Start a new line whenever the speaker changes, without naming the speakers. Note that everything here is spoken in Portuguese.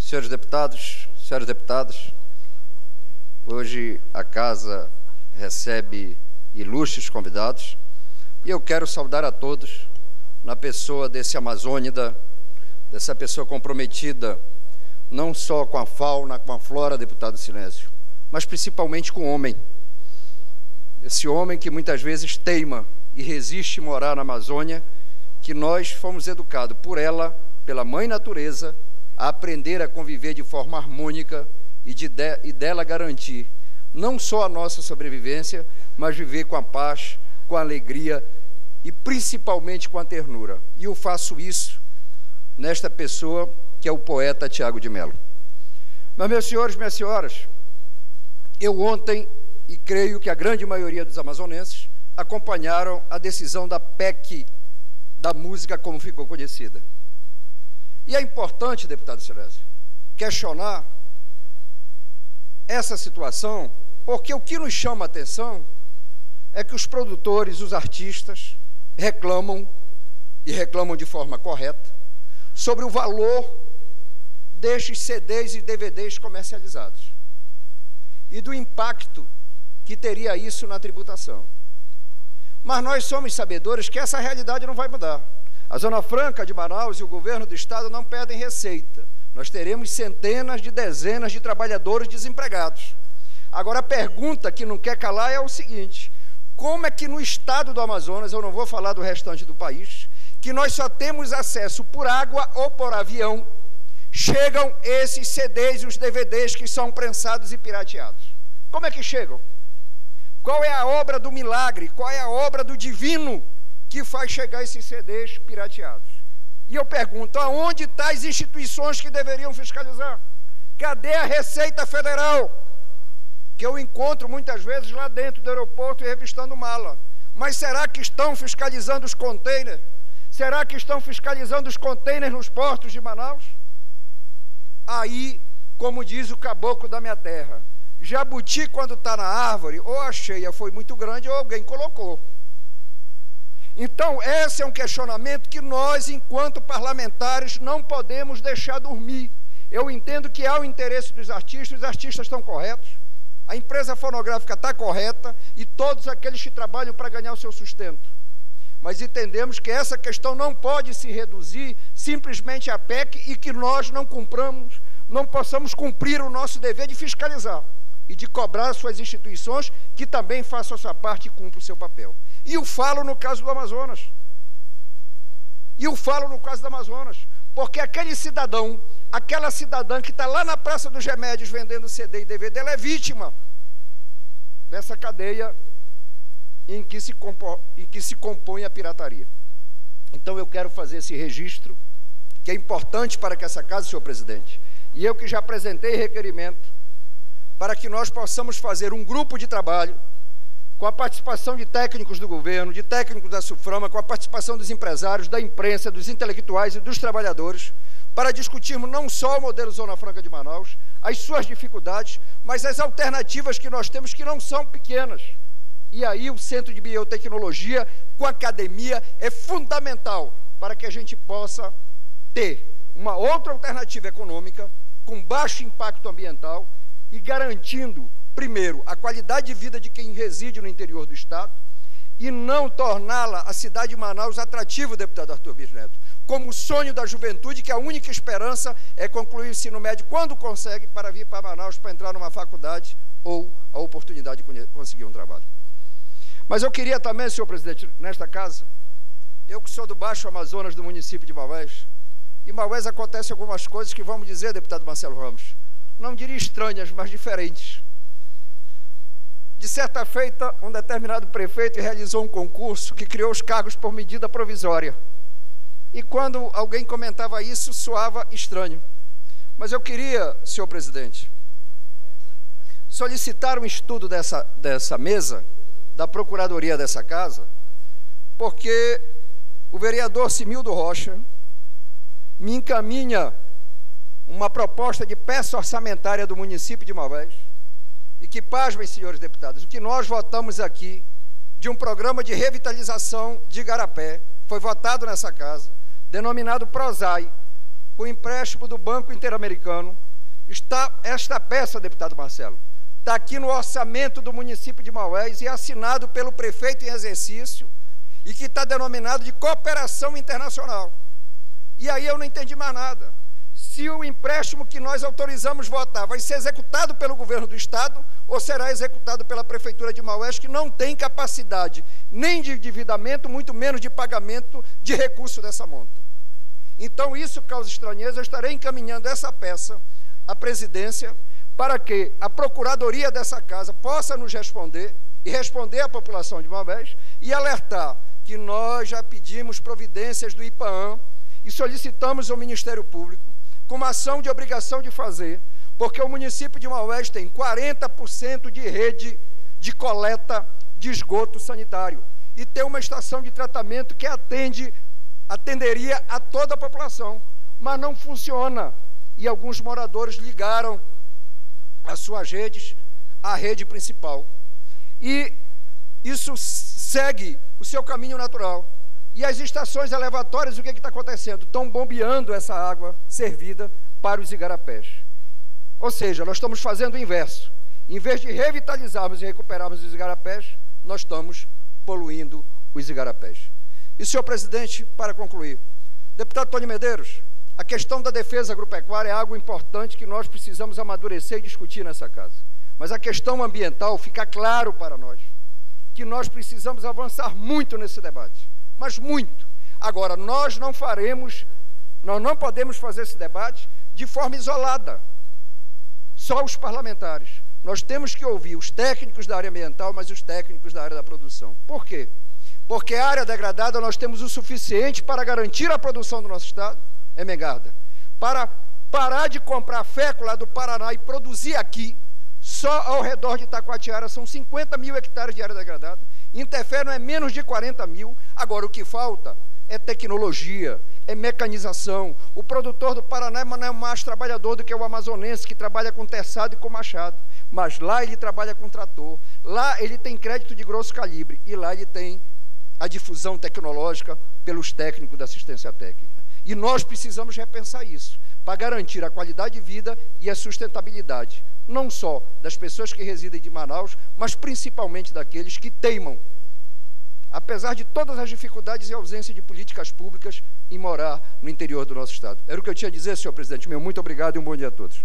Senhores deputados, senhoras deputadas, hoje a casa recebe ilustres convidados e eu quero saudar a todos na pessoa desse amazônida, dessa pessoa comprometida não só com a fauna, com a flora, deputado Silêncio, mas principalmente com o homem. Esse homem que muitas vezes teima e resiste morar na Amazônia, que nós fomos educados por ela, pela mãe natureza, a aprender a conviver de forma harmônica e dela garantir não só a nossa sobrevivência, mas viver com a paz, com a alegria e principalmente com a ternura. E eu faço isso nesta pessoa que é o poeta Tiago de Mello. Mas, meus senhores, minhas senhoras, eu ontem, e creio que a grande maioria dos amazonenses, acompanharam a decisão da PEC da música como ficou conhecida. E é importante, deputado Silêncio, questionar essa situação, porque o que nos chama a atenção é que os produtores, os artistas, reclamam, e reclamam de forma correta, sobre o valor destes CDs e DVDs comercializados e do impacto que teria isso na tributação. Mas nós somos sabedores que essa realidade não vai mudar. A Zona Franca de Manaus e o governo do estado não pedem receita. Nós teremos centenas de dezenas de trabalhadores desempregados. Agora, a pergunta que não quer calar é o seguinte: como é que no estado do Amazonas, eu não vou falar do restante do país, que nós só temos acesso por água ou por avião, chegam esses CDs e os DVDs que são prensados e pirateados? Como é que chegam? Qual é a obra do milagre? Qual é a obra do divino que faz chegar esses CDs pirateados? E eu pergunto, aonde estão as instituições que deveriam fiscalizar? Cadê a Receita Federal? Que eu encontro muitas vezes lá dentro do aeroporto e revistando mala. Mas será que estão fiscalizando os containers? Será que estão fiscalizando os containers nos portos de Manaus? Aí, como diz o caboclo da minha terra, jabuti quando está na árvore, ou a cheia foi muito grande ou alguém colocou. Então, esse é um questionamento que nós, enquanto parlamentares, não podemos deixar dormir. Eu entendo que há o interesse dos artistas, os artistas estão corretos, a empresa fonográfica está correta e todos aqueles que trabalham para ganhar o seu sustento. Mas entendemos que essa questão não pode se reduzir simplesmente à PEC e que nós não possamos cumprir o nosso dever de fiscalizar e de cobrar suas instituições que também façam a sua parte e cumpram o seu papel. E eu falo no caso do Amazonas. Porque aquele cidadão, aquela cidadã que está lá na Praça dos Remédios vendendo CD e DVD, ela é vítima dessa cadeia em que se compõe a pirataria. Então eu quero fazer esse registro, que é importante para que essa casa, senhor presidente, e eu que já apresentei requerimento, para que nós possamos fazer um grupo de trabalho, com a participação de técnicos do governo, de técnicos da SUFRAMA, com a participação dos empresários, da imprensa, dos intelectuais e dos trabalhadores, para discutirmos não só o modelo Zona Franca de Manaus, as suas dificuldades, mas as alternativas que nós temos, que não são pequenas. E aí o Centro de Biotecnologia, com a academia, é fundamental para que a gente possa ter uma outra alternativa econômica, com baixo impacto ambiental e garantindo, primeiro, a qualidade de vida de quem reside no interior do estado e não torná-la, a cidade de Manaus, atrativa, deputado Arthur Bisneto, como o sonho da juventude, que a única esperança é concluir o ensino médio quando consegue para vir para Manaus, para entrar numa faculdade ou a oportunidade de conseguir um trabalho. Mas eu queria também, senhor presidente, nesta casa, eu que sou do Baixo Amazonas, do município de Maués, em Maués acontecem algumas coisas que, vamos dizer, deputado Marcelo Ramos, não diria estranhas, mas diferentes. De certa feita, um determinado prefeito realizou um concurso que criou os cargos por medida provisória. E quando alguém comentava isso, soava estranho. Mas eu queria, senhor presidente, solicitar um estudo dessa mesa, da Procuradoria dessa casa, porque o vereador Simildo Rocha me encaminha uma proposta de peça orçamentária do município de Maués, e que, pasmem, senhores deputados, o que nós votamos aqui, de um programa de revitalização de Igarapé, foi votado nessa casa, denominado PROSAI, com o empréstimo do Banco Interamericano. Esta peça, deputado Marcelo, está aqui no orçamento do município de Maués e assinado pelo prefeito em exercício e que está denominado de cooperação internacional. E aí eu não entendi mais nada. Se o empréstimo que nós autorizamos votar vai ser executado pelo governo do Estado ou será executado pela Prefeitura de Maués, que não tem capacidade nem de endividamento, muito menos de pagamento de recurso dessa monta. Então isso causa estranheza. Eu estarei encaminhando essa peça à presidência para que a Procuradoria dessa casa possa nos responder e responder à população de Maués e alertar que nós já pedimos providências do IPAAM e solicitamos ao Ministério Público com uma ação de obrigação de fazer, porque o município de Maués tem 40% de rede de coleta de esgoto sanitário e tem uma estação de tratamento que atenderia a toda a população, mas não funciona. E alguns moradores ligaram as suas redes à rede principal. E isso segue o seu caminho natural. E as estações elevatórias, o que está acontecendo? Estão bombeando essa água servida para os igarapés. Ou seja, nós estamos fazendo o inverso. Em vez de revitalizarmos e recuperarmos os igarapés, nós estamos poluindo os igarapés. E, senhor presidente, para concluir, deputado Tony Medeiros, a questão da defesa agropecuária é algo importante que nós precisamos amadurecer e discutir nessa casa. Mas a questão ambiental fica claro para nós que nós precisamos avançar muito nesse debate. Mas muito. Agora, nós não podemos fazer esse debate de forma isolada, só os parlamentares. Nós temos que ouvir os técnicos da área ambiental, mas os técnicos da área da produção. Por quê? Porque a área degradada nós temos o suficiente para garantir a produção do nosso estado, Emengarda, para parar de comprar fécula do Paraná e produzir aqui, só ao redor de Itacoatiara são 50 mil hectares de área degradada, Interfero é menos de 40 mil. Agora, o que falta é tecnologia, é mecanização. O produtor do Paraná não é mais trabalhador do que o amazonense, que trabalha com terçado e com machado. Mas lá ele trabalha com trator, lá ele tem crédito de grosso calibre, e lá ele tem a difusão tecnológica pelos técnicos da assistência técnica. E nós precisamos repensar isso, para garantir a qualidade de vida e a sustentabilidade, não só das pessoas que residem de Manaus, mas principalmente daqueles que teimam, apesar de todas as dificuldades e ausência de políticas públicas, em morar no interior do nosso estado. Era o que eu tinha a dizer, senhor presidente. Muito obrigado e um bom dia a todos.